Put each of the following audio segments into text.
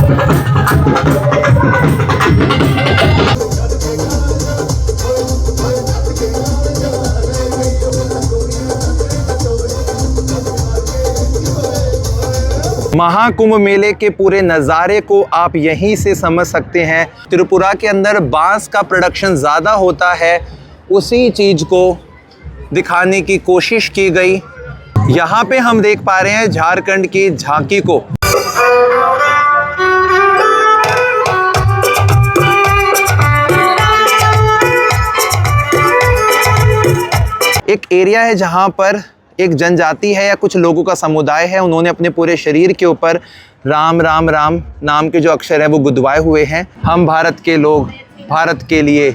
महाकुंभ मेले के पूरे नज़ारे को आप यहीं से समझ सकते हैं। त्रिपुरा के अंदर बांस का प्रोडक्शन ज़्यादा होता है, उसी चीज़ को दिखाने की कोशिश की गई। यहाँ पे हम देख पा रहे हैं झारखंड की झांकी को। एक एरिया है जहाँ पर एक जनजाति है या कुछ लोगों का समुदाय है, उन्होंने अपने पूरे शरीर के ऊपर राम राम राम नाम के जो अक्षर हैं वो गुदवाए हुए हैं। हम भारत के लोग, भारत के लिए,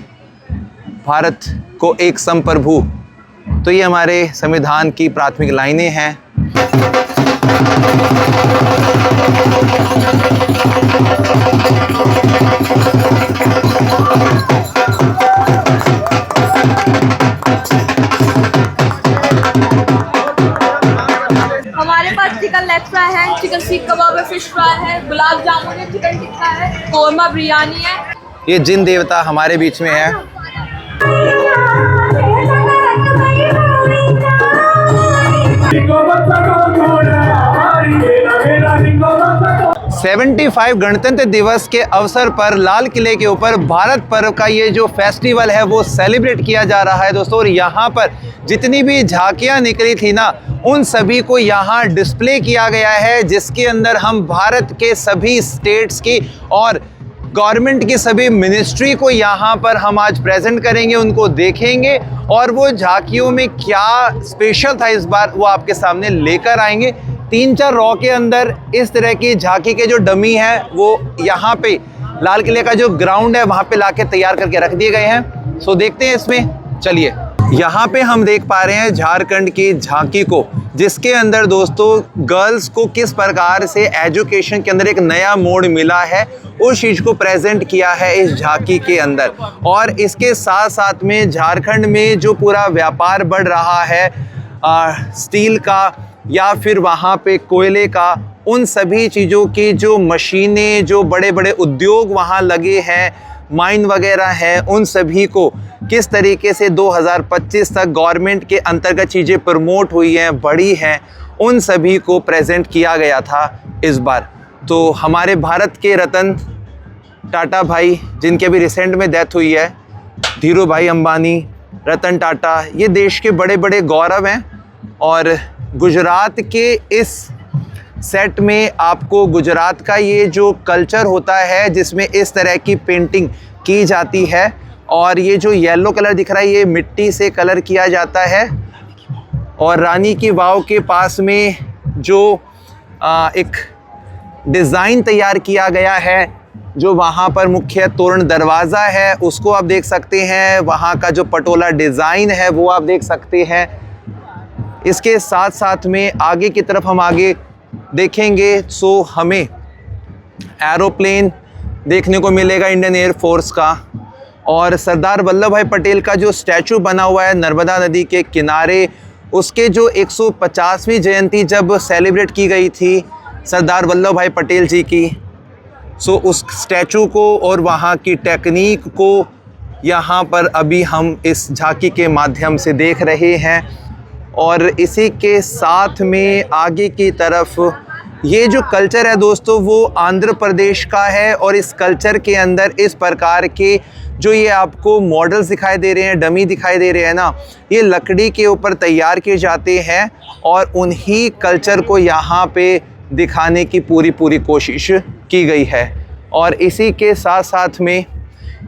भारत को एक संप्रभु। तो ये हमारे संविधान की प्राथमिक लाइनें हैं। हमारे पास चिकन लेग फ्राई है, चिकन सीख कबाब है, फिश फ्राई है, गुलाब जामुन है, चिकन टिक्का है, कोरमा बिरयानी है। ये जिन देवता हमारे बीच में है। 75 गणतंत्र दिवस के अवसर पर लाल किले के ऊपर भारत पर्व का ये जो फेस्टिवल है वो सेलिब्रेट किया जा रहा है दोस्तों। और यहाँ पर जितनी भी झांकियाँ निकली थी ना, उन सभी को यहाँ डिस्प्ले किया गया है, जिसके अंदर हम भारत के सभी स्टेट्स की और गवर्नमेंट की सभी मिनिस्ट्री को यहाँ पर हम आज प्रेजेंट करेंगे, उनको देखेंगे और वो झांकियों में क्या स्पेशल था इस बार वो आपके सामने लेकर आएंगे। 3-4 रॉ के अंदर इस तरह की झांकी के जो डमी हैं वो यहाँ पे लाल किले का जो ग्राउंड है वहाँ पे लाके तैयार करके रख दिए गए हैं। सो देखते हैं इसमें, चलिए। यहाँ पे हम देख पा रहे हैं झारखंड की झांकी को, जिसके अंदर दोस्तों गर्ल्स को किस प्रकार से एजुकेशन के अंदर एक नया मोड़ मिला है उस चीज़ को प्रेजेंट किया है इस झांकी के अंदर। और इसके साथ साथ में झारखंड में जो पूरा व्यापार बढ़ रहा है स्टील का या फिर वहाँ पे कोयले का, उन सभी चीज़ों की जो मशीनें, जो बड़े बड़े उद्योग वहाँ लगे हैं, माइन वगैरह हैं, उन सभी को किस तरीके से 2025 तक गवर्नमेंट के अंतर्गत चीज़ें प्रमोट हुई हैं, बढ़ी हैं, उन सभी को प्रेजेंट किया गया था इस बार। तो हमारे भारत के रतन टाटा भाई, जिनके अभी रिसेंट में डेथ हुई है, धीरू भाई अंबानी, रतन टाटा, ये देश के बड़े बड़े गौरव हैं। और गुजरात के इस सेट में आपको गुजरात का ये जो कल्चर होता है जिसमें इस तरह की पेंटिंग की जाती है, और ये जो येलो कलर दिख रहा है ये मिट्टी से कलर किया जाता है। और रानी की वाव के पास में जो एक डिज़ाइन तैयार किया गया है, जो वहाँ पर मुख्य तोरण दरवाज़ा है उसको आप देख सकते हैं, वहाँ का जो पटोला डिज़ाइन है वो आप देख सकते हैं। इसके साथ साथ में आगे की तरफ हम आगे देखेंगे सो हमें एरोप्लेन देखने को मिलेगा इंडियन एयर फोर्स का, और सरदार वल्लभ भाई पटेल का जो स्टैचू बना हुआ है नर्मदा नदी के किनारे, उसके जो 150वीं जयंती जब सेलिब्रेट की गई थी सरदार वल्लभ भाई पटेल जी की, सो उस स्टैचू को और वहाँ की टेक्निक को यहाँ पर अभी हम इस झांकी के माध्यम से देख रहे हैं। और इसी के साथ में आगे की तरफ ये जो कल्चर है दोस्तों वो आंध्र प्रदेश का है, और इस कल्चर के अंदर इस प्रकार के जो ये आपको मॉडल्स दिखाई दे रहे हैं, डमी दिखाई दे रहे हैं ना, ये लकड़ी के ऊपर तैयार किए जाते हैं और उन्हीं कल्चर को यहाँ पे दिखाने की पूरी कोशिश की गई है। और इसी के साथ साथ में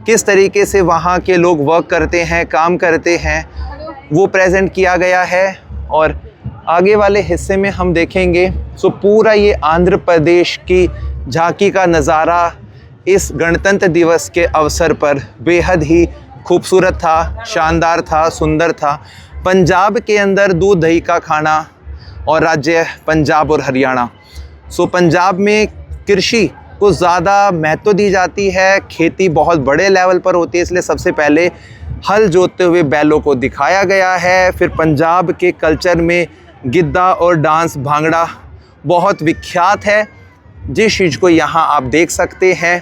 किस तरीके से वहाँ के लोग वर्क करते हैं, काम करते हैं, वो प्रेजेंट किया गया है। और आगे वाले हिस्से में हम देखेंगे सो पूरा ये आंध्र प्रदेश की झांकी का नज़ारा इस गणतंत्र दिवस के अवसर पर बेहद ही खूबसूरत था, शानदार था, सुंदर था। पंजाब के अंदर दूध दही का खाना, और राज्य पंजाब और हरियाणा। सो पंजाब में कृषि को ज़्यादा महत्व दी जाती है, खेती बहुत बड़े लेवल पर होती है, इसलिए सबसे पहले हल जोतते हुए बैलों को दिखाया गया है। फिर पंजाब के कल्चर में गिद्दा और डांस भांगड़ा बहुत विख्यात है। जिस चीज़ को यहाँ आप देख सकते हैं,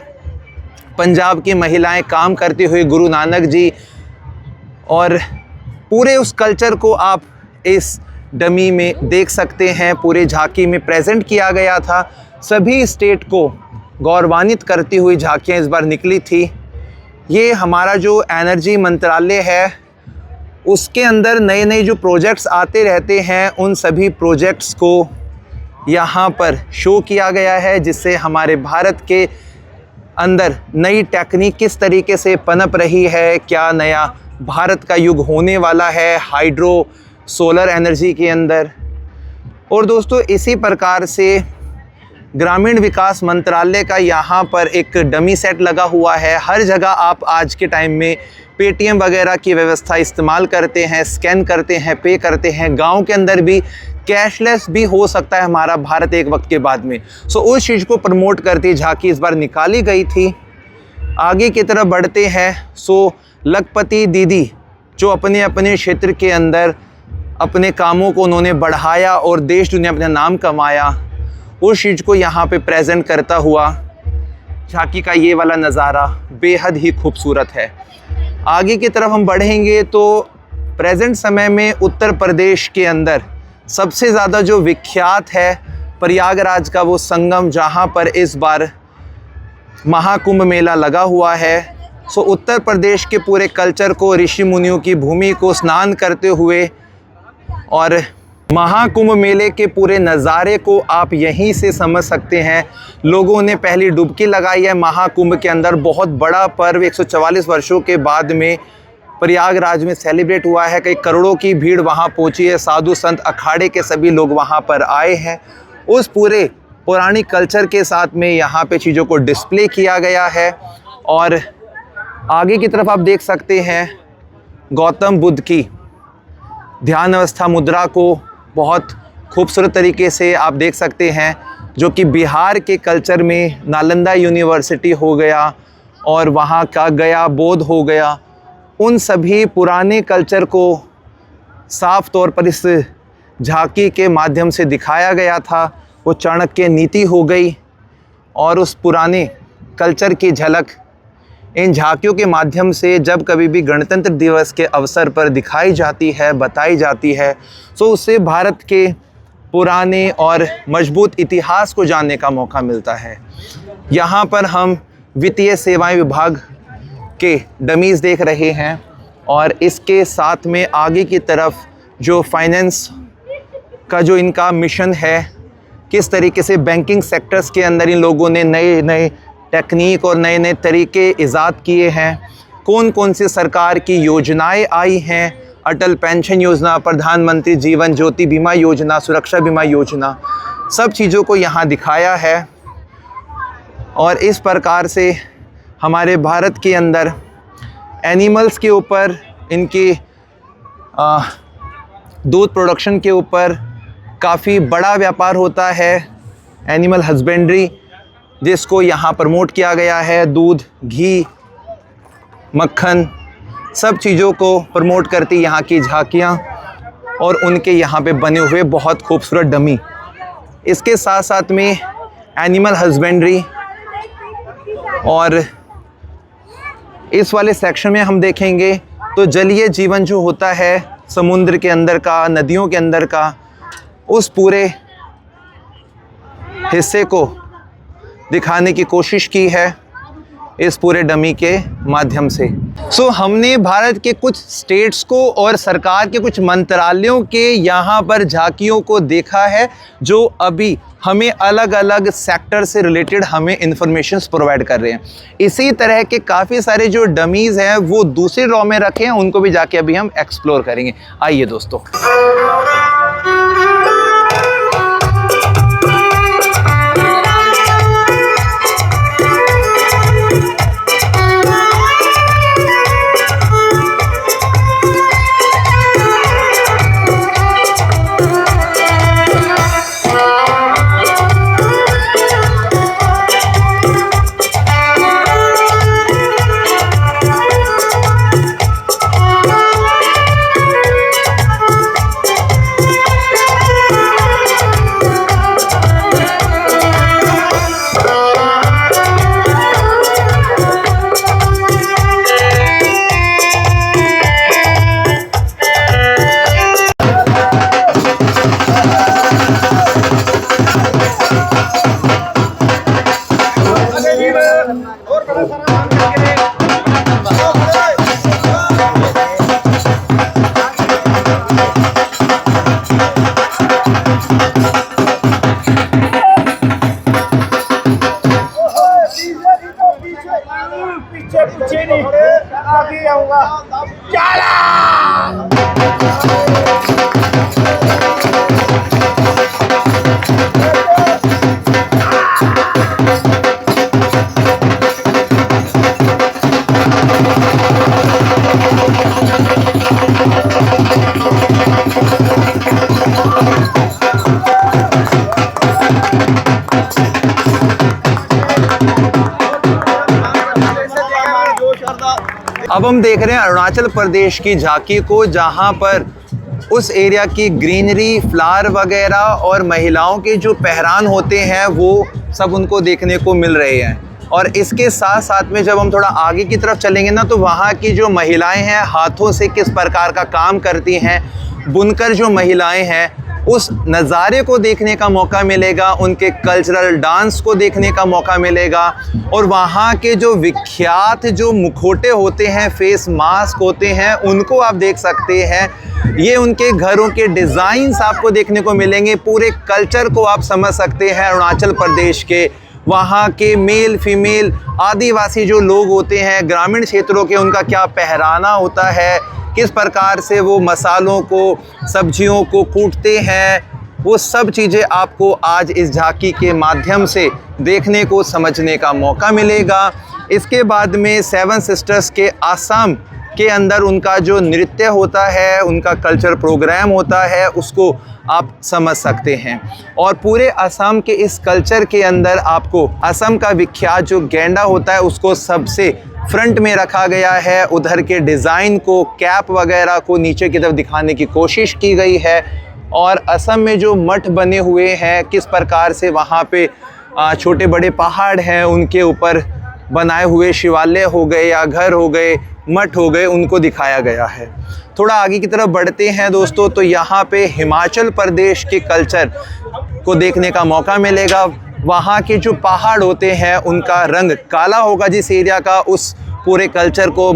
पंजाब की महिलाएं काम करते हुए गुरु नानक जी, और पूरे उस कल्चर को आप इस डमी में देख सकते हैं, पूरे झांकी में प्रेजेंट किया गया था। सभी स्टेट को गौरवान्वित करती हुई झांकियाँ इस बार निकली थी। ये हमारा जो एनर्जी मंत्रालय है उसके अंदर नए नए जो प्रोजेक्ट्स आते रहते हैं, उन सभी प्रोजेक्ट्स को यहाँ पर शो किया गया है, जिससे हमारे भारत के अंदर नई टेक्निक किस तरीके से पनप रही है, क्या नया भारत का युग होने वाला है हाइड्रो सोलर एनर्जी के अंदर। और दोस्तों इसी प्रकार से ग्रामीण विकास मंत्रालय का यहाँ पर एक डमी सेट लगा हुआ है। हर जगह आप आज के टाइम में पेटीएम वगैरह की व्यवस्था इस्तेमाल करते हैं, स्कैन करते हैं, पे करते हैं। गांव के अंदर भी कैशलेस भी हो सकता है हमारा भारत एक वक्त के बाद में। सो उस चीज़ को प्रमोट करती झांकी इस बार निकाली गई थी। आगे की तरफ बढ़ते हैं। सो लखपति दीदी जो अपने अपने क्षेत्र के अंदर अपने कामों को उन्होंने बढ़ाया और देश दुनिया अपना नाम कमाया, उस चीज़ को यहाँ पे प्रेजेंट करता हुआ झांकी का ये वाला नज़ारा बेहद ही खूबसूरत है। आगे की तरफ हम बढ़ेंगे तो प्रेजेंट समय में उत्तर प्रदेश के अंदर सबसे ज़्यादा जो विख्यात है प्रयागराज का वो संगम, जहाँ पर इस बार महाकुंभ मेला लगा हुआ है। सो उत्तर प्रदेश के पूरे कल्चर को, ऋषि मुनियों की भूमि को स्नान करते हुए और महाकुंभ मेले के पूरे नज़ारे को आप यहीं से समझ सकते हैं। लोगों ने पहली डुबकी लगाई है महाकुंभ के अंदर। बहुत बड़ा पर्व 144 वर्षों के बाद में प्रयागराज में सेलिब्रेट हुआ है। कई करोड़ों की भीड़ वहाँ पहुँची है। साधु संत अखाड़े के सभी लोग वहाँ पर आए हैं। उस पूरे पौराणिक कल्चर के साथ में यहाँ पे चीज़ों को डिस्प्ले किया गया है। और आगे की तरफ आप देख सकते हैं गौतम बुद्ध की ध्यान अवस्था मुद्रा को बहुत खूबसूरत तरीके से आप देख सकते हैं, जो कि बिहार के कल्चर में नालंदा यूनिवर्सिटी हो गया और वहाँ का गया बोध हो गया, उन सभी पुराने कल्चर को साफ तौर पर इस झांकी के माध्यम से दिखाया गया था। वो चाणक्य नीति हो गई और उस पुराने कल्चर की झलक इन झांकियों के माध्यम से जब कभी भी गणतंत्र दिवस के अवसर पर दिखाई जाती है, बताई जाती है, तो उससे भारत के पुराने और मजबूत इतिहास को जानने का मौका मिलता है। यहाँ पर हम वित्तीय सेवाएं विभाग के डमीज़ देख रहे हैं और इसके साथ में आगे की तरफ जो फाइनेंस का जो इनका मिशन है, किस तरीके से बैंकिंग सेक्टर्स के अंदर इन लोगों ने नए नए टेक्निक और नए नए तरीके इजाद किए हैं, कौन कौन सी सरकार की योजनाएं आई हैं, अटल पेंशन योजना, प्रधानमंत्री जीवन ज्योति बीमा योजना, सुरक्षा बीमा योजना, सब चीज़ों को यहाँ दिखाया है। और इस प्रकार से हमारे भारत के अंदर एनिमल्स के ऊपर, इनकी दूध प्रोडक्शन के ऊपर काफ़ी बड़ा व्यापार होता है, एनिमल हस्बेंड्री, जिसको यहाँ प्रमोट किया गया है। दूध, घी, मक्खन, सब चीज़ों को प्रमोट करती यहाँ की झांकियाँ और उनके यहाँ पे बने हुए बहुत खूबसूरत डमी। इसके साथ साथ में एनिमल हस्बेंड्री, और इस वाले सेक्शन में हम देखेंगे तो जलीय जीवन जो होता है समुद्र के अंदर का, नदियों के अंदर का, उस पूरे हिस्से को दिखाने की कोशिश की है इस पूरे डमी के माध्यम से। सो हमने भारत के कुछ स्टेट्स को और सरकार के कुछ मंत्रालयों के यहाँ पर झांकियों को देखा है, जो अभी हमें अलग अलग सेक्टर से रिलेटेड हमें इंफॉर्मेशंस प्रोवाइड कर रहे हैं। इसी तरह के काफ़ी सारे जो डमीज़ हैं वो दूसरे रॉ में रखे हैं, उनको भी जाके अभी हम एक्सप्लोर करेंगे। आइए दोस्तों। पूछे नहीं आगे आऊंगा। अब हम देख रहे हैं अरुणाचल प्रदेश की झांकी को, जहां पर उस एरिया की ग्रीनरी, फ्लावर वगैरह और महिलाओं के जो पहरान होते हैं वो सब उनको देखने को मिल रहे हैं। और इसके साथ साथ में जब हम थोड़ा आगे की तरफ चलेंगे ना, तो वहाँ की जो महिलाएं हैं हाथों से किस प्रकार का काम करती हैं, बुनकर जो महिलाएं हैं, उस नज़ारे को देखने का मौका मिलेगा, उनके कल्चरल डांस को देखने का मौका मिलेगा। और वहाँ के जो विख्यात जो मुखौटे होते हैं, फेस मास्क होते हैं, उनको आप देख सकते हैं। ये उनके घरों के डिज़ाइंस आपको देखने को मिलेंगे। पूरे कल्चर को आप समझ सकते हैं अरुणाचल प्रदेश के। वहाँ के मेल फीमेल आदिवासी जो लोग होते हैं ग्रामीण क्षेत्रों के, उनका क्या पहराना होता है, किस प्रकार से वो मसालों को, सब्जियों को कूटते हैं, वो सब चीज़ें आपको आज इस झांकी के माध्यम से देखने को, समझने का मौका मिलेगा। इसके बाद में सेवन सिस्टर्स के आसाम के अंदर उनका जो नृत्य होता है, उनका कल्चर प्रोग्राम होता है, उसको आप समझ सकते हैं। और पूरे असम के इस कल्चर के अंदर आपको असम का विख्यात जो गेंडा होता है उसको सबसे फ्रंट में रखा गया है। उधर के डिज़ाइन को, कैप वगैरह को नीचे की तरफ दिखाने की कोशिश की गई है। और असम में जो मठ बने हुए हैं, किस प्रकार से वहाँ पे छोटे बड़े पहाड़ हैं, उनके ऊपर बनाए हुए शिवालय हो गए या घर हो गए, मठ हो गए, उनको दिखाया गया है। थोड़ा आगे की तरफ बढ़ते हैं दोस्तों, तो यहाँ पे हिमाचल प्रदेश के कल्चर को देखने का मौका मिलेगा। वहाँ के जो पहाड़ होते हैं उनका रंग काला होगा जिस एरिया का, उस पूरे कल्चर को,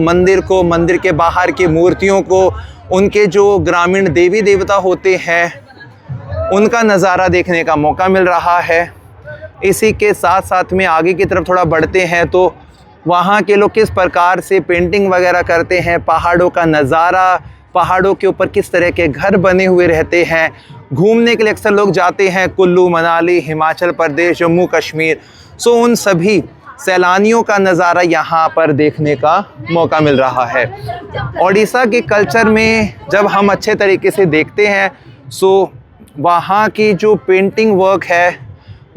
मंदिर के बाहर की मूर्तियों को, उनके जो ग्रामीण देवी देवता होते हैं उनका नज़ारा देखने का मौका मिल रहा है। इसी के साथ साथ में आगे की तरफ थोड़ा बढ़ते हैं तो वहाँ के लोग किस प्रकार से पेंटिंग वगैरह करते हैं, पहाड़ों का नज़ारा, पहाड़ों के ऊपर किस तरह के घर बने हुए रहते हैं। घूमने के लिए अक्सर लोग जाते हैं कुल्लू मनाली, हिमाचल प्रदेश, जम्मू कश्मीर। सो उन सभी सैलानियों का नज़ारा यहाँ पर देखने का मौका मिल रहा है। ओडिशा के कल्चर में जब हम अच्छे तरीके से देखते हैं, सो वहाँ की जो पेंटिंग वर्क है,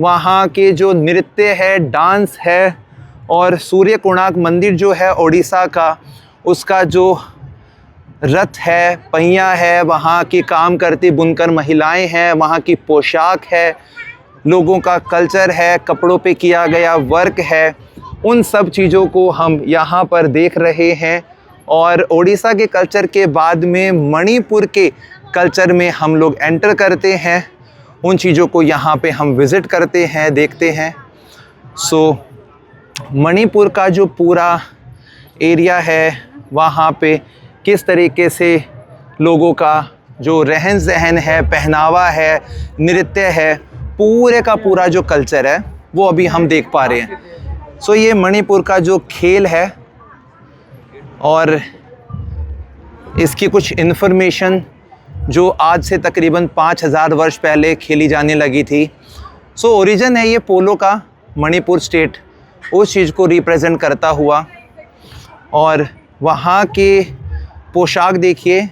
वहाँ के जो नृत्य है, डांस है, और सूर्य कोणार्क मंदिर जो है ओडिशा का, उसका जो रथ है, पहिया है, वहाँ की काम करती बुनकर महिलाएं हैं, वहाँ की पोशाक है, लोगों का कल्चर है, कपड़ों पे किया गया वर्क है, उन सब चीज़ों को हम यहाँ पर देख रहे हैं। और ओडिशा के कल्चर के बाद में मणिपुर के कल्चर में हम लोग एंटर करते हैं, उन चीज़ों को यहाँ पे हम विज़िट करते हैं, देखते हैं। सो मणिपुर का जो पूरा एरिया है, वहाँ पे किस तरीके से लोगों का जो रहन सहन है, पहनावा है, नृत्य है, पूरे का पूरा जो कल्चर है वो अभी हम देख पा रहे हैं। सो ये मणिपुर का जो खेल है और इसकी कुछ इन्फॉर्मेशन जो आज से तकरीबन 5000 वर्ष पहले खेली जाने लगी थी। सो ओरिजिन है ये पोलो का, मणिपुर स्टेट उस चीज़ को रिप्रेजेंट करता हुआ। और वहाँ के पोशाक देखिए,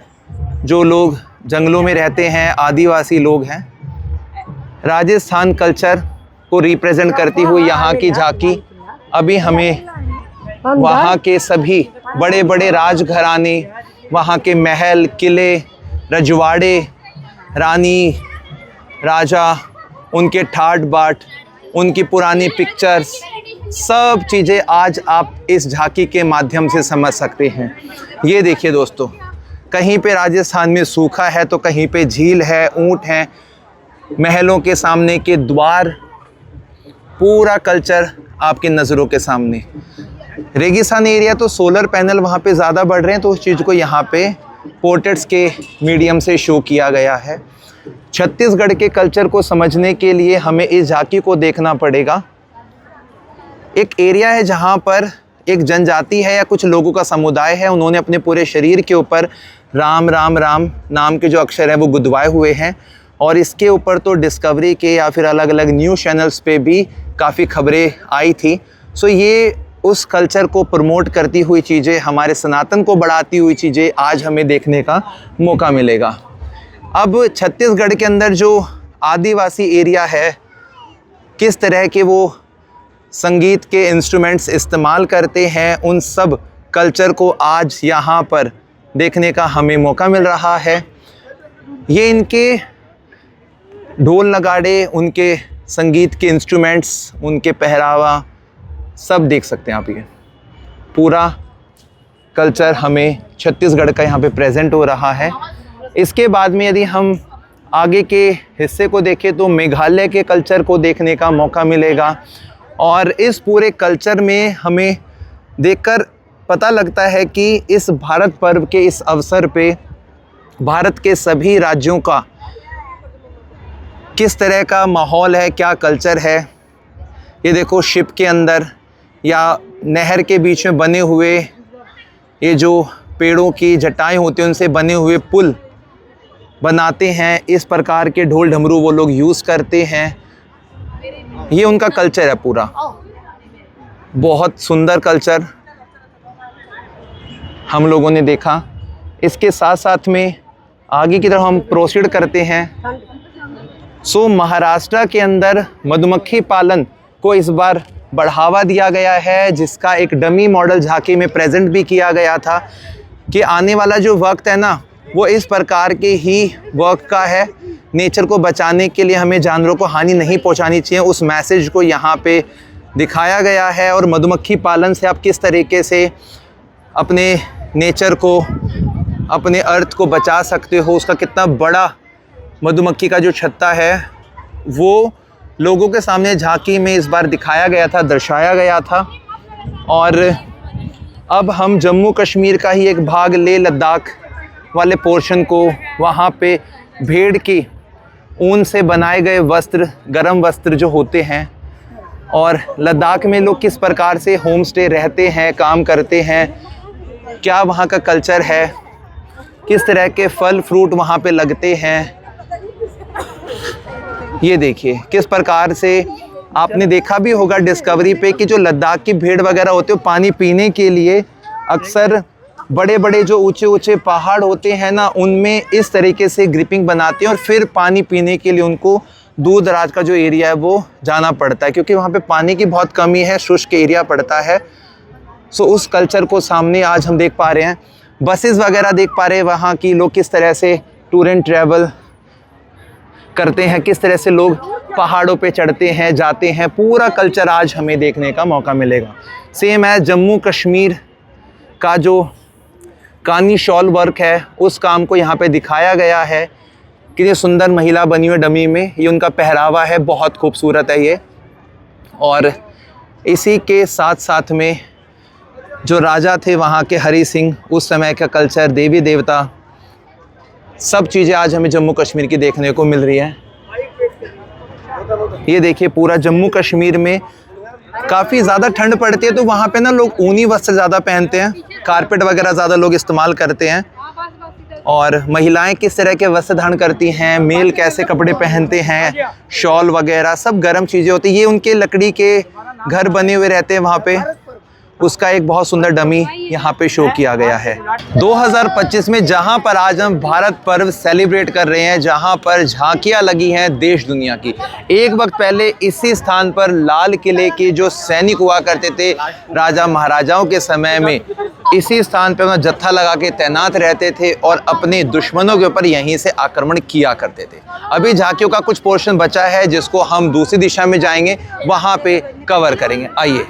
जो लोग जंगलों में रहते हैं, आदिवासी लोग हैं, राजस्थान कल्चर को रिप्रेजेंट करती हुई यहाँ की झांकी अभी हमें वहाँ के सभी बड़े बड़े राजघराने, वहाँ के महल, किले, रजवाड़े, रानी, राजा, उनके ठाट बाट, उनकी पुरानी पिक्चर्स, सब चीज़ें आज आप इस झांकी के माध्यम से समझ सकते हैं। ये देखिए दोस्तों, कहीं पे राजस्थान में सूखा है तो कहीं पे झील है, ऊंट हैं, महलों के सामने के द्वार, पूरा कल्चर आपकी नज़रों के सामने। रेगिस्तान एरिया तो सोलर पैनल वहाँ पे ज़्यादा बढ़ रहे हैं, तो उस चीज़ को यहाँ पे पोर्ट्रेट्स के मीडियम से शो किया गया है। छत्तीसगढ़ के कल्चर को समझने के लिए हमें इस झांकी को देखना पड़ेगा। एक एरिया है जहाँ पर एक जनजाति है या कुछ लोगों का समुदाय है, उन्होंने अपने पूरे शरीर के ऊपर राम राम राम नाम के जो अक्षर हैं वो गुदवाए हुए हैं। और इसके ऊपर तो डिस्कवरी के या फिर अलग अलग न्यूज़ चैनल्स पे भी काफ़ी खबरें आई थी। सो ये उस कल्चर को प्रमोट करती हुई चीज़ें, हमारे सनातन को बढ़ाती हुई चीज़ें आज हमें देखने का मौका मिलेगा। अब छत्तीसगढ़ के अंदर जो आदिवासी एरिया है, किस तरह के वो संगीत के इंस्ट्रूमेंट्स इस्तेमाल करते हैं, उन सब कल्चर को आज यहाँ पर देखने का हमें मौका मिल रहा है। ये इनके ढोल नगाड़े, उनके संगीत के इंस्ट्रूमेंट्स, उनके पहरावा सब देख सकते हैं आप। ये पूरा कल्चर हमें छत्तीसगढ़ का यहाँ पे प्रेजेंट हो रहा है। इसके बाद में यदि हम आगे के हिस्से को देखें तो मेघालय के कल्चर को देखने का मौका मिलेगा। और इस पूरे कल्चर में हमें देखकर पता लगता है कि इस भारत पर्व के इस अवसर पे भारत के सभी राज्यों का किस तरह का माहौल है, क्या कल्चर है। ये देखो, शिप के अंदर या नहर के बीच में बने हुए ये जो पेड़ों की जटाएं होती हैं उनसे बने हुए पुल बनाते हैं। इस प्रकार के ढोल ढमरू वो लोग यूज़ करते हैं। ये उनका कल्चर है पूरा, बहुत सुंदर कल्चर हम लोगों ने देखा। इसके साथ साथ में आगे की तरफ हम प्रोसीड करते हैं। सो महाराष्ट्र के अंदर मधुमक्खी पालन को इस बार बढ़ावा दिया गया है, जिसका एक डमी मॉडल झांकी में प्रेजेंट भी किया गया था कि आने वाला जो वक्त है ना वो इस प्रकार के ही वक्त का है। नेचर को बचाने के लिए हमें जानवरों को हानि नहीं पहुंचानी चाहिए, उस मैसेज को यहाँ पे दिखाया गया है। और मधुमक्खी पालन से आप किस तरीके से अपने नेचर को, अपने अर्थ को बचा सकते हो, उसका कितना बड़ा मधुमक्खी का जो छत्ता है वो लोगों के सामने झांकी में इस बार दिखाया गया था, दर्शाया गया था। और अब हम जम्मू कश्मीर का ही एक भाग, लेह लद्दाख वाले पोर्शन को, वहाँ पे भेड़ की ऊन से बनाए गए वस्त्र, गर्म वस्त्र जो होते हैं, और लद्दाख में लोग किस प्रकार से होम स्टे रहते हैं, काम करते हैं, क्या वहाँ का कल्चर है, किस तरह के फल फ्रूट वहाँ पे लगते हैं। ये देखिए किस प्रकार से आपने देखा भी होगा डिस्कवरी पे कि जो लद्दाख की भेड़ वगैरह होते हैं पानी पीने के लिए अक्सर बड़े बड़े जो ऊंचे ऊंचे पहाड़ होते हैं ना, उनमें इस तरीके से ग्रिपिंग बनाते हैं और फिर पानी पीने के लिए उनको दूर दराज का जो एरिया है वो जाना पड़ता है, क्योंकि वहाँ पे पानी की बहुत कमी है, शुष्क एरिया पड़ता है। सो उस कल्चर को सामने आज हम देख पा रहे हैं। बसेस वगैरह देख पा रहे हैं, वहाँ की लोग किस तरह से टूर एंड ट्रैवल करते हैं, किस तरह से लोग पहाड़ों पे चढ़ते हैं, जाते हैं। पूरा कल्चर आज हमें देखने का मौका मिलेगा। सेम है जम्मू कश्मीर का जो कानी शॉल वर्क है, उस काम को यहाँ पे दिखाया गया है। कितनी सुंदर महिला बनी हुई डमी में, ये उनका पहरावा है, बहुत खूबसूरत है ये। और इसी के साथ साथ में जो राजा थे वहाँ के हरि सिंह, उस समय का कल्चर, देवी देवता, सब चीज़ें आज हमें जम्मू कश्मीर की देखने को मिल रही है। ये देखिए पूरा जम्मू कश्मीर में काफ़ी ज़्यादा ठंड पड़ती है, तो वहाँ पे ना लोग ऊनी वस्त्र ज़्यादा पहनते हैं, कारपेट वगैरह ज़्यादा लोग इस्तेमाल करते हैं। और महिलाएं किस तरह के वस्त्र धारण करती हैं, मेल कैसे कपड़े पहनते हैं, शॉल वगैरह सब गर्म चीज़ें होती हैं। ये उनके लकड़ी के घर बने हुए रहते हैं वहाँ पे, उसका एक बहुत सुंदर डमी यहाँ पे शो किया गया है। 2025 में जहाँ पर आज हम भारत पर्व सेलिब्रेट कर रहे हैं, जहाँ पर झांकियाँ लगी हैं देश दुनिया की, एक वक्त पहले इसी स्थान पर लाल किले के जो सैनिक हुआ करते थे राजा महाराजाओं के समय में, इसी स्थान पर वहाँ जत्था लगा के तैनात रहते थे और अपने दुश्मनों के ऊपर यहीं से आक्रमण किया करते थे। अभी झांकियों का कुछ पोर्शन बचा है जिसको हम दूसरी दिशा में जाएंगे, वहाँ पे कवर करेंगे। आइए।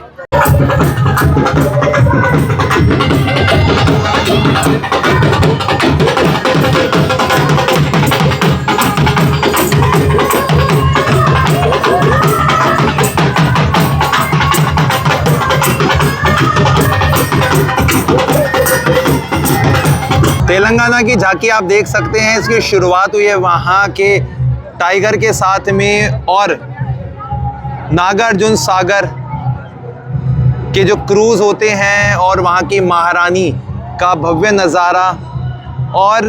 तेलंगाना की झांकी आप देख सकते हैं, इसकी शुरुआत हुई है वहाँ के टाइगर के साथ में, और नागार्जुन सागर के जो क्रूज़ होते हैं और वहाँ की महारानी का भव्य नज़ारा, और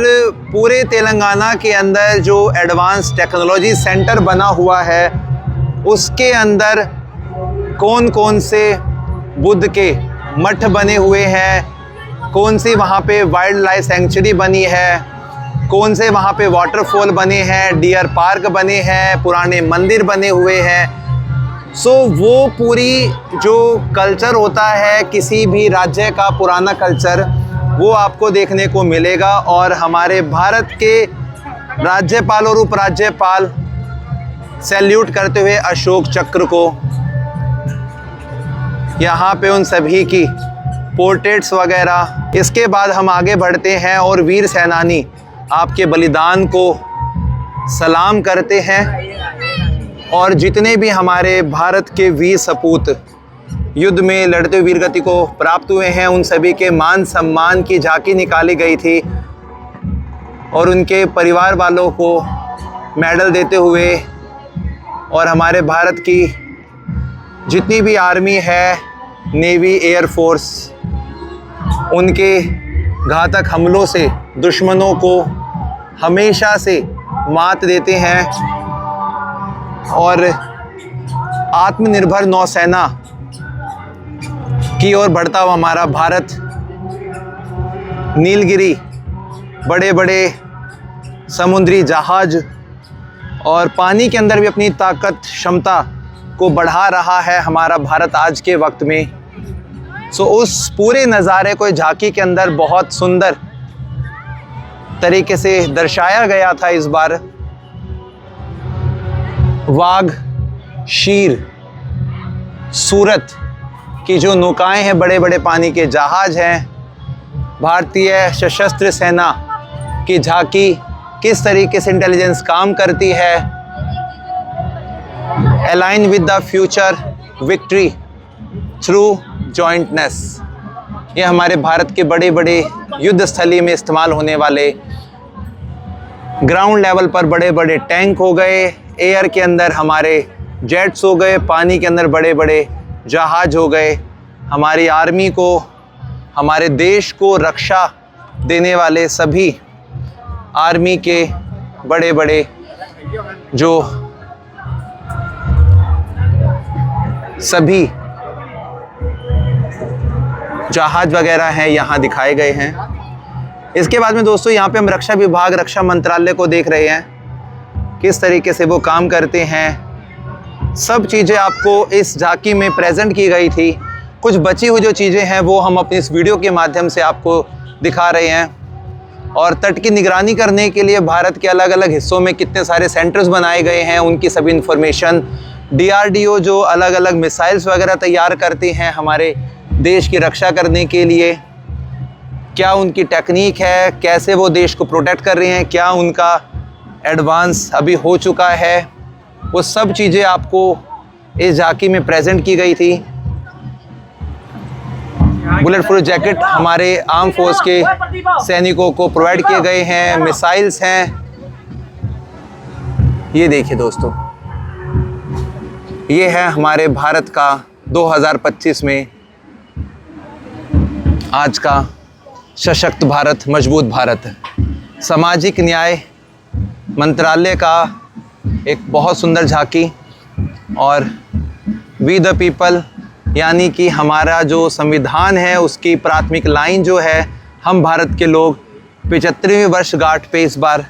पूरे तेलंगाना के अंदर जो एडवांस टेक्नोलॉजी सेंटर बना हुआ है उसके अंदर कौन कौन से बुद्ध के मठ बने हुए हैं, कौन सी वहाँ पे वाइल्ड लाइफ सेंचुरी बनी है, कौन से वहाँ पे वाटरफॉल बने हैं, डियर पार्क बने हैं, पुराने मंदिर बने हुए हैं। सो वो पूरी जो कल्चर होता है किसी भी राज्य का, पुराना कल्चर, वो आपको देखने को मिलेगा। और हमारे भारत के राज्यपाल और उपराज्यपाल सैल्यूट करते हुए अशोक चक्र को, यहाँ पे उन सभी की पोर्ट्रेट्स वगैरह। इसके बाद हम आगे बढ़ते हैं और वीर सेनानी आपके बलिदान को सलाम करते हैं। और जितने भी हमारे भारत के वीर सपूत युद्ध में लड़ते हुए वीरगति को प्राप्त हुए हैं, उन सभी के मान सम्मान की झांकी निकाली गई थी और उनके परिवार वालों को मेडल देते हुए, और हमारे भारत की जितनी भी आर्मी है, नेवी, एयर फोर्स, उनके घातक हमलों से दुश्मनों को हमेशा से मात देते हैं। और आत्मनिर्भर नौसेना की ओर बढ़ता हुआ हमारा भारत नीलगिरी, बड़े बड़े समुद्री जहाज और पानी के अंदर भी अपनी ताकत क्षमता को बढ़ा रहा है हमारा भारत आज के वक्त में। सो उस पूरे नज़ारे को झांकी के अंदर बहुत सुंदर तरीके से दर्शाया गया था। इस बार वाघ, शीर, सूरत की जो नौकाएं हैं, बड़े बड़े पानी के जहाज हैं, भारतीय सशस्त्र सेना की झांकी किस तरीके से इंटेलिजेंस काम करती है, align with the future victory through jointness. ये हमारे भारत के बड़े बड़े युद्ध स्थली में इस्तेमाल होने वाले ग्राउंड लेवल पर बड़े बड़े टैंक हो गए, एयर के अंदर हमारे जेट्स हो गए, पानी के अंदर बड़े बड़े जहाज हो गए। हमारी आर्मी को, हमारे देश को रक्षा देने वाले सभी आर्मी के बड़े बड़े जो सभी जहाज वगैरह हैं यहाँ दिखाए गए हैं। इसके बाद में दोस्तों यहाँ पे हम रक्षा विभाग, रक्षा मंत्रालय को देख रहे हैं, किस तरीके से वो काम करते हैं। सब चीज़ें आपको इस झांकी में प्रेजेंट की गई थी। कुछ बची हुई जो चीज़ें हैं वो हम अपनी इस वीडियो के माध्यम से आपको दिखा रहे हैं। और तट की निगरानी करने के लिए भारत के अलग अलग हिस्सों में कितने सारे सेंटर्स बनाए गए हैं, उनकी सभी इन्फॉर्मेशन, DRDO जो अलग अलग मिसाइल्स वगैरह तैयार करते हैं हमारे देश की रक्षा करने के लिए, क्या उनकी टेक्निक है, कैसे वो देश को प्रोटेक्ट कर रहे हैं, क्या उनका एडवांस अभी हो चुका है, वो सब चीज़ें आपको इस झांकी में प्रेजेंट की गई थी। बुलेट प्रूफ जैकेट हमारे आर्म फोर्स के सैनिकों को प्रोवाइड किए गए हैं, मिसाइल्स हैं। ये देखिए दोस्तों, ये है हमारे भारत का 2025 में आज का सशक्त भारत, मजबूत भारत। सामाजिक न्याय मंत्रालय का एक बहुत सुंदर झांकी, और वी द पीपल यानी कि हमारा जो संविधान है उसकी प्राथमिक लाइन जो है, हम भारत के लोग 75वीं वर्षगांठ पे इस बार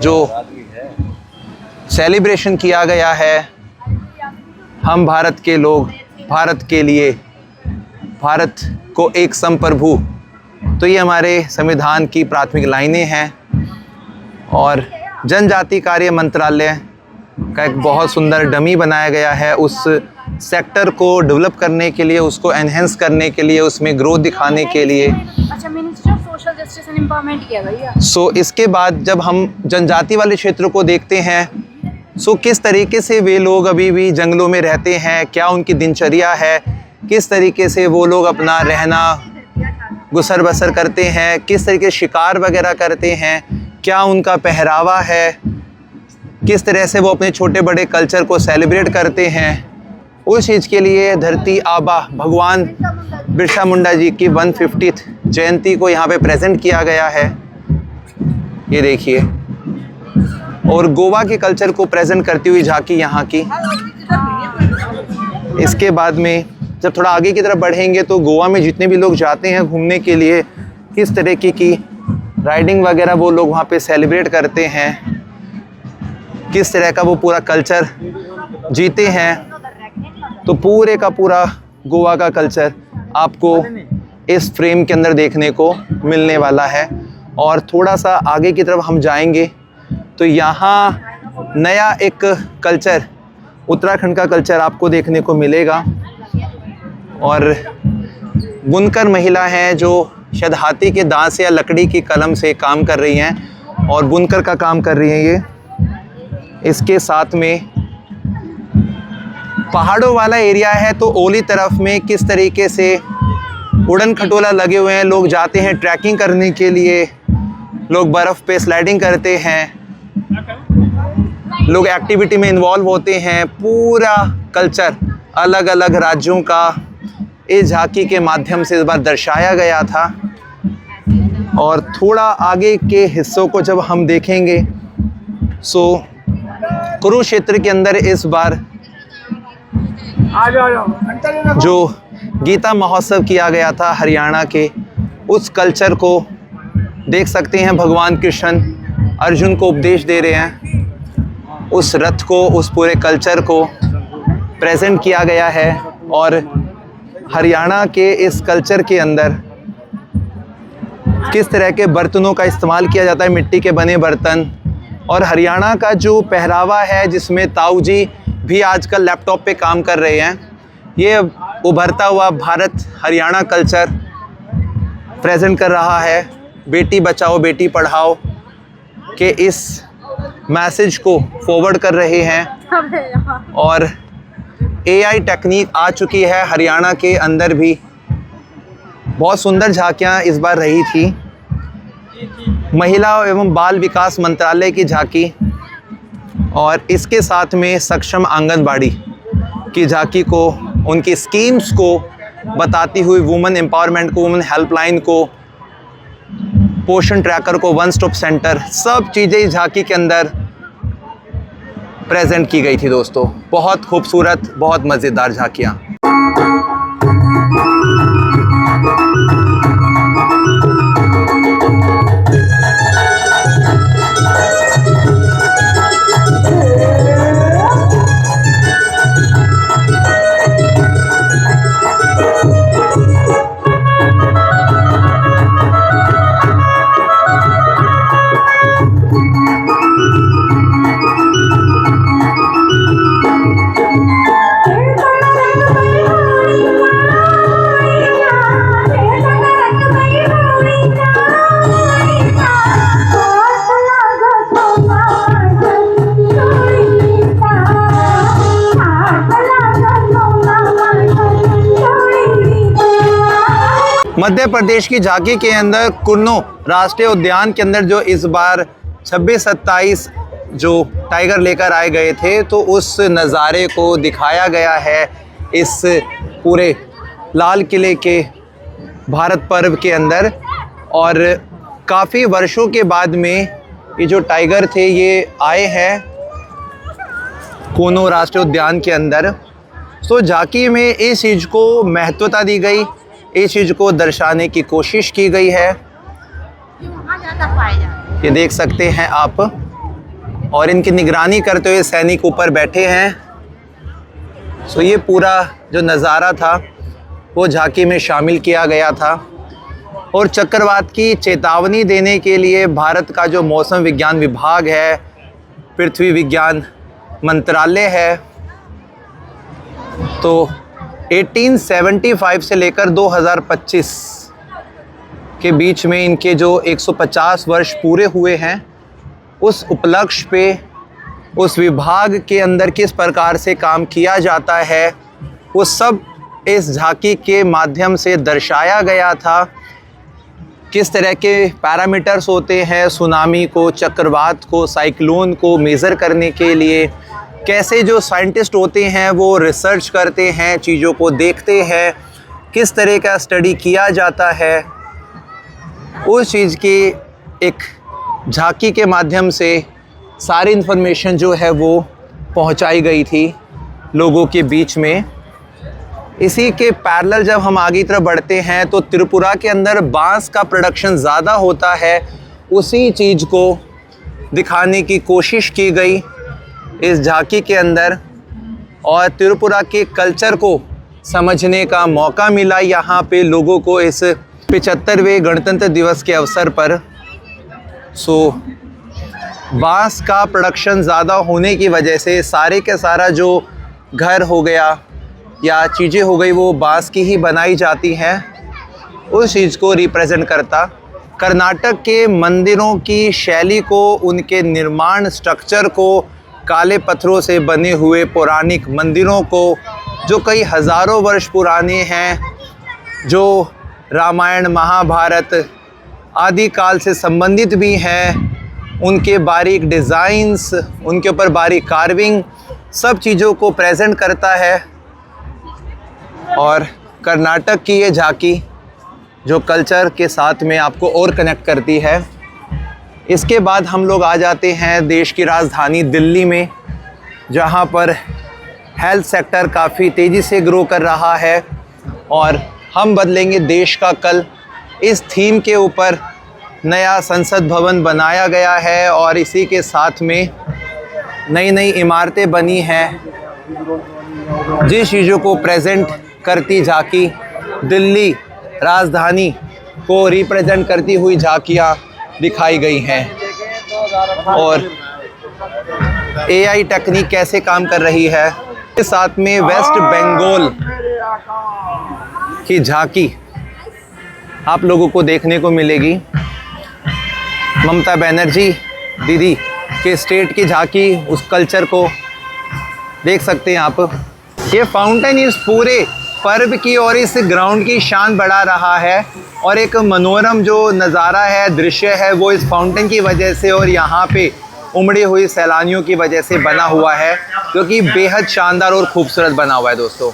जो सेलिब्रेशन किया गया है, हम भारत के लोग भारत के लिए, भारत को एक संप्रभु, तो ये हमारे संविधान की प्राथमिक लाइनें हैं। और जनजाति कार्य मंत्रालय का एक बहुत सुंदर डमी बनाया गया है उस सेक्टर को डेवलप करने के लिए, उसको एनहेंस करने के लिए, उसमें ग्रोथ दिखाने के लिए। अच्छा, minister of social justice and empowerment किया भैया। सो इसके बाद जब हम जनजाति वाले क्षेत्रों को देखते हैं, सो किस तरीके से वे लोग अभी भी जंगलों में रहते हैं, क्या उनकी दिनचर्या है, किस तरीके से वो लोग अपना रहना गुसर बसर करते हैं, किस तरीके से शिकार वगैरह करते हैं, क्या उनका पहरावा है, किस तरह से वो अपने छोटे बड़े कल्चर को सेलिब्रेट करते हैं, उस चीज़ के लिए धरती आबा भगवान बिरसा मुंडा जी की 150th जयंती को यहाँ पे प्रेजेंट किया गया है। ये देखिए, और गोवा के कल्चर को प्रेजेंट करती हुई झांकी यहाँ की। इसके बाद में जब थोड़ा आगे की तरफ बढ़ेंगे तो गोवा में जितने भी लोग जाते हैं घूमने के लिए, किस तरीके की राइडिंग वगैरह वो लोग वहाँ पे सेलिब्रेट करते हैं, किस तरह का वो पूरा कल्चर जीते हैं, तो पूरे का पूरा गोवा का कल्चर आपको इस फ्रेम के अंदर देखने को मिलने वाला है। और थोड़ा सा आगे की तरफ हम जाएंगे तो यहाँ नया एक कल्चर, उत्तराखंड का कल्चर आपको देखने को मिलेगा। और बुनकर महिला हैं जो शायद हाथी के दांत से या लकड़ी की कलम से काम कर रही हैं और बुनकर का काम कर रही हैं ये। इसके साथ में पहाड़ों वाला एरिया है तो ओली तरफ में किस तरीके से उड़न खटोला लगे हुए हैं, लोग जाते हैं ट्रैकिंग करने के लिए, लोग बर्फ़ पे स्लाइडिंग करते हैं, लोग एक्टिविटी में इन्वॉल्व होते हैं। पूरा कल्चर अलग अलग राज्यों का इस झांकी के माध्यम से इस बार दर्शाया गया था। और थोड़ा आगे के हिस्सों को जब हम देखेंगे सो कुरुक्षेत्र के अंदर इस बार जो गीता महोत्सव किया गया था हरियाणा के, उस कल्चर को देख सकते हैं। भगवान कृष्ण अर्जुन को उपदेश दे रहे हैं, उस रथ को, उस पूरे कल्चर को प्रेजेंट किया गया है। और हरियाणा के इस कल्चर के अंदर किस तरह के बर्तनों का इस्तेमाल किया जाता है, मिट्टी के बने बर्तन। और हरियाणा का जो पहरावा है जिसमें ताऊ जी भी आजकल लैपटॉप पे काम कर रहे हैं, ये उभरता हुआ भारत हरियाणा कल्चर प्रेजेंट कर रहा है। बेटी बचाओ बेटी पढ़ाओ के इस मैसेज को फॉरवर्ड कर रहे हैं। और AI टेक्निक आ चुकी है हरियाणा के अंदर भी। बहुत सुंदर झांकियाँ इस बार रही थी। महिला एवं बाल विकास मंत्रालय की झांकी और इसके साथ में सक्षम आंगनबाड़ी की झांकी को, उनकी स्कीम्स को बताती हुई, वुमेन एम्पावरमेंट को, वुमेन हेल्पलाइन को, पोषण ट्रैकर को, वन स्टॉप सेंटर, सब चीज़ें इस झांकी के अंदर प्रेजेंट की गई थी दोस्तों। बहुत खूबसूरत, बहुत मज़ेदार झांकियाँ। मध्य प्रदेश की झांकी के अंदर कुन्नू राष्ट्रीय उद्यान के अंदर जो इस बार 26-27 जो टाइगर लेकर आए गए थे, तो उस नज़ारे को दिखाया गया है इस पूरे लाल किले के भारत पर्व के अंदर। और काफ़ी वर्षों के बाद में ये जो टाइगर थे ये आए हैं कुन्नू राष्ट्रीय उद्यान के अंदर। तो झांकी में इस चीज़ को महत्वता दी गई, इस चीज़ को दर्शाने की कोशिश की गई है। ये देख सकते हैं आप। और इनकी निगरानी करते हुए सैनिक ऊपर बैठे हैं। सो ये पूरा जो नज़ारा था वो झांकी में शामिल किया गया था। और चक्रवात की चेतावनी देने के लिए भारत का जो मौसम विज्ञान विभाग है, पृथ्वी विज्ञान मंत्रालय है, तो 1875 से लेकर 2025 के बीच में इनके जो 150 वर्ष पूरे हुए हैं, उस उपलक्ष्य पे उस विभाग के अंदर किस प्रकार से काम किया जाता है वो सब इस झांकी के माध्यम से दर्शाया गया था। किस तरह के पैरामीटर्स होते हैं सुनामी को, चक्रवात को, साइक्लोन को मेज़र करने के लिए, कैसे जो साइंटिस्ट होते हैं वो रिसर्च करते हैं, चीज़ों को देखते हैं, किस तरह का स्टडी किया जाता है, उस चीज़ की एक झांकी के माध्यम से सारी इन्फॉर्मेशन जो है वो पहुंचाई गई थी लोगों के बीच में। इसी के पैरेलल जब हम आगे तरफ बढ़ते हैं तो त्रिपुरा के अंदर बांस का प्रोडक्शन ज़्यादा होता है, उसी चीज़ को दिखाने की कोशिश की गई इस झांकी के अंदर और त्रिपुरा के कल्चर को समझने का मौका मिला यहाँ पे लोगों को इस 75वें गणतंत्र दिवस के अवसर पर। बांस का प्रोडक्शन ज़्यादा होने की वजह से सारे के सारा जो घर हो गया या चीज़ें हो गई वो बांस की ही बनाई जाती हैं, उस चीज़ को रिप्रेजेंट करता। कर्नाटक के मंदिरों की शैली को, उनके निर्माण स्ट्रक्चर को, काले पत्थरों से बने हुए पौराणिक मंदिरों को जो कई हज़ारों वर्ष पुराने हैं, जो रामायण महाभारत आदि काल से संबंधित भी हैं, उनके बारीक डिज़ाइंस, उनके ऊपर बारीक कार्विंग, सब चीज़ों को प्रेजेंट करता है। और कर्नाटक की ये झांकी जो कल्चर के साथ में आपको और कनेक्ट करती है। इसके बाद हम लोग आ जाते हैं देश की राजधानी दिल्ली में, जहाँ पर हेल्थ सेक्टर काफ़ी तेज़ी से ग्रो कर रहा है और हम बदलेंगे देश का कल, इस थीम के ऊपर नया संसद भवन बनाया गया है और इसी के साथ में नई नई इमारतें बनी हैं। जिस चीज़ों को प्रेजेंट करती झांकी, दिल्ली राजधानी को रिप्रेजेंट करती हुई झांकियाँ दिखाई गई हैं। और AI टेक्निक कैसे काम कर रही है, इसके साथ में वेस्ट बंगाल की झांकी आप लोगों को देखने को मिलेगी। ममता बनर्जी दीदी के स्टेट की झांकी, उस कल्चर को देख सकते हैं आप। ये फाउंटेन इस पूरे पर्व की और इस ग्राउंड की शान बढ़ा रहा है और एक मनोरम जो नज़ारा है, दृश्य है, वो इस फाउंटेन की वजह से और यहाँ पे उमड़ी हुई सैलानियों की वजह से बना हुआ है, जो कि बेहद शानदार और खूबसूरत बना हुआ है दोस्तों।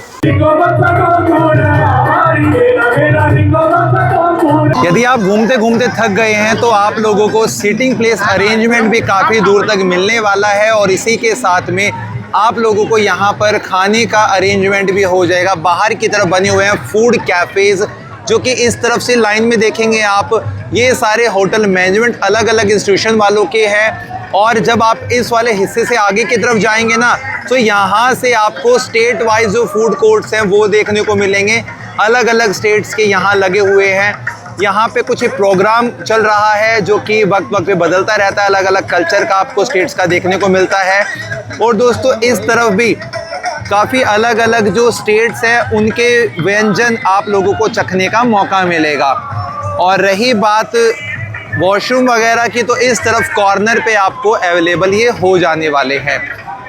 यदि आप घूमते घूमते थक गए हैं तो आप लोगों को सीटिंग प्लेस अरेंजमेंट भी काफ़ी दूर तक मिलने वाला है और इसी के साथ में आप लोगों को यहाँ पर खाने का अरेंजमेंट भी हो जाएगा। बाहर की तरफ बने हुए हैं फूड कैफ़ेज़, जो कि इस तरफ से लाइन में देखेंगे आप, ये सारे होटल मैनेजमेंट अलग अलग इंस्टीट्यूशन वालों के हैं। और जब आप इस वाले हिस्से से आगे की तरफ जाएंगे ना, तो यहाँ से आपको स्टेट वाइज जो फूड कोर्ट्स हैं वो देखने को मिलेंगे। अलग अलग स्टेट्स के यहाँ लगे हुए हैं। यहाँ पे कुछ प्रोग्राम चल रहा है जो कि वक्त वक्त पे बदलता रहता है, अलग अलग कल्चर का आपको स्टेट्स का देखने को मिलता है। और दोस्तों इस तरफ भी काफ़ी अलग अलग जो स्टेट्स हैं उनके व्यंजन आप लोगों को चखने का मौका मिलेगा। और रही बात वॉशरूम वगैरह की, तो इस तरफ कॉर्नर पे आपको अवेलेबल ये हो जाने वाले हैं।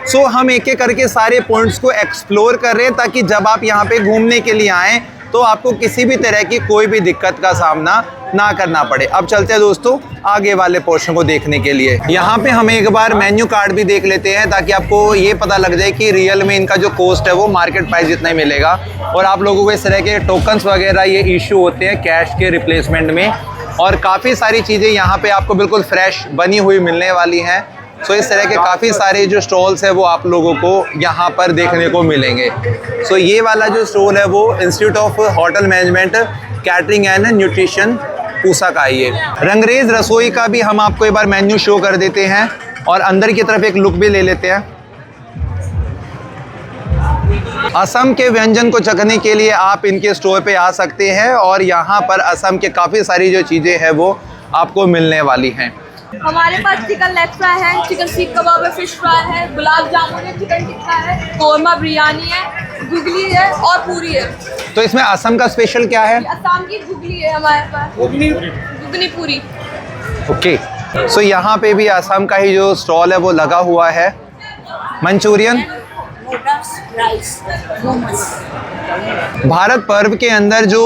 सो हम एक एक करके सारे पॉइंट्स को एक्सप्लोर कर रहे हैं ताकि जब आप यहाँ पे घूमने के लिए आएँ तो आपको किसी भी तरह की कोई भी दिक्कत का सामना ना करना पड़े। अब चलते हैं दोस्तों आगे वाले पोर्शन को देखने के लिए। यहाँ पे हम एक बार मेन्यू कार्ड भी देख लेते हैं ताकि आपको ये पता लग जाए कि रियल में इनका जो कॉस्ट है वो मार्केट प्राइस जितना ही मिलेगा। और आप लोगों को इस तरह के टोकन्स वगैरह ये इशू होते हैं कैश के रिप्लेसमेंट में, और काफ़ी सारी चीज़ें यहाँ पे आपको बिल्कुल फ्रेश बनी हुई मिलने वाली हैं। सो इस तरह के काफ़ी सारे जो स्टॉल्स हैं वो आप लोगों को यहाँ पर देखने को मिलेंगे। सो ये वाला जो स्टॉल है वो institute of hotel management catering and nutrition Pusa का है। ये रंगरेज रसोई का भी हम आपको एक बार मेन्यू शो कर देते हैं और अंदर की तरफ एक लुक भी ले लेते हैं। असम के व्यंजन को चखने के लिए आप इनके स्टोर पे आ सकते हैं और यहाँ पर असम के काफ़ी सारी जो चीज़ें हैं वो आपको मिलने वाली हैं। हमारे पास चिकन लेग फ्राई है, चिकन सीख कबाब है, फिश फ्राई है, गुलाब जामुन है, चिकन टिक्का है, कोरमा बिरयानी है, गुगली है और पूरी है। तो इसमें असम का स्पेशल क्या है? असम की गुगली है हमारे पास, गुगली पूरी। ओके, सो यहाँ पे भी असम का ही जो स्टॉल है वो लगा हुआ है। Manchurian, rice, momos. भारत पर्व के अंदर जो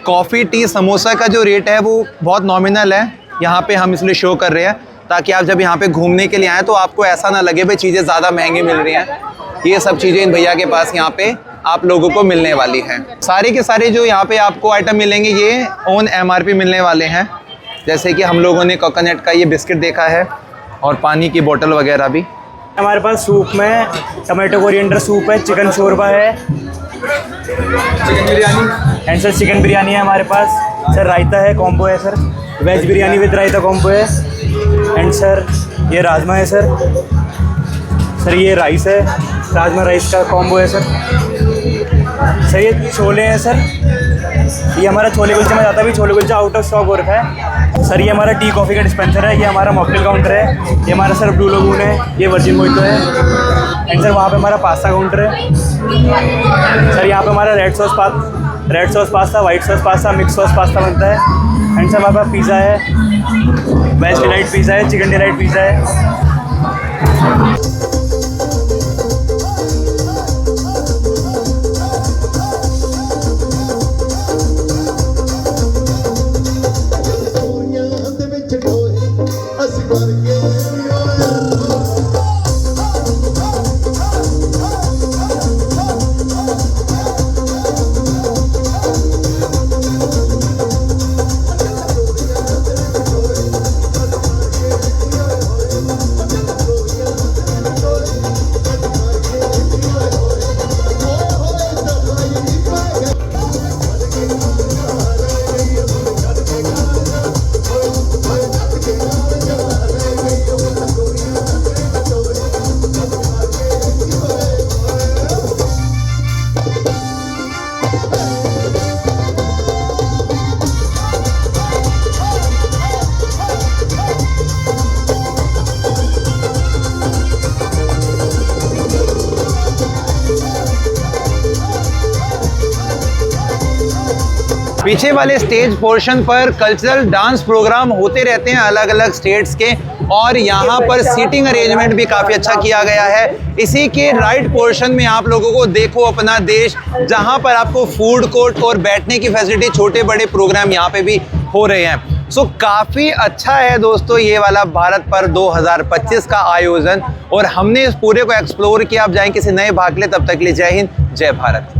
कॉफ़ी टी समोसा का जो रेट है वो बहुत नॉमिनल है, यहाँ पे हम इसलिए शो कर रहे हैं ताकि आप जब यहाँ पे घूमने के लिए आएँ तो आपको ऐसा ना लगे भाई चीज़ें ज़्यादा महंगी मिल रही हैं। ये सब चीज़ें इन भैया के पास यहाँ पे आप लोगों को मिलने वाली हैं। सारे के सारे जो यहाँ पे आपको आइटम मिलेंगे ये ऑन MRP मिलने वाले हैं। जैसे कि हम लोगों ने कोकोनट का ये बिस्किट देखा है और पानी की बोतल वगैरह भी। हमारे पास सूप में टमाटो कोरिएंडर सूप है, चिकन शोरबा है, chicken biryani and sir chicken biryani है हमारे पास। सर रायता है, कॉम्बो है sir, veg biryani with raita combo है। एंड सर ये राजमा है सर ये राइस है, राजमा राइस का कॉम्बो है सर ये छोले हैं सर, ये हमारा छोले कुलचे में जाता है, अभी chole kulcha out of stock हो रखा है सर। ये हमारा टी कॉफ़ी का डिस्पेंसर है, ये हमारा मॉकटेल काउंटर है, ये हमारा सर ब्लू लगून है, ये वर्जिन मोहितो है। एंड सर वहाँ पे हमारा पास्ता काउंटर है सर, यहाँ पे हमारा red sauce pasta, white sauce pasta, mix sauce pasta बनता है। एंड सर वहाँ पर पिज़्ज़ा है, वेज डिलाइट पिज़्ज़ा है, चिकन डिलाइट पिज़्ज़ा है। पीछे वाले स्टेज पोर्शन पर कल्चरल डांस प्रोग्राम होते रहते हैं अलग अलग स्टेट्स के, और यहाँ पर सीटिंग अरेंजमेंट भी काफ़ी अच्छा किया गया है। इसी के राइट पोर्शन में आप लोगों को देखो अपना देश, जहाँ पर आपको फूड कोर्ट और बैठने की फैसिलिटी, छोटे बड़े प्रोग्राम यहाँ पे भी हो रहे हैं। सो काफ़ी अच्छा है दोस्तों ये वाला भारत पर्व 2025 का आयोजन, और हमने इस पूरे को एक्सप्लोर किया। आप जाएं किसी नए भाग ले, तब तक के लिए जय हिंद, जय भारत।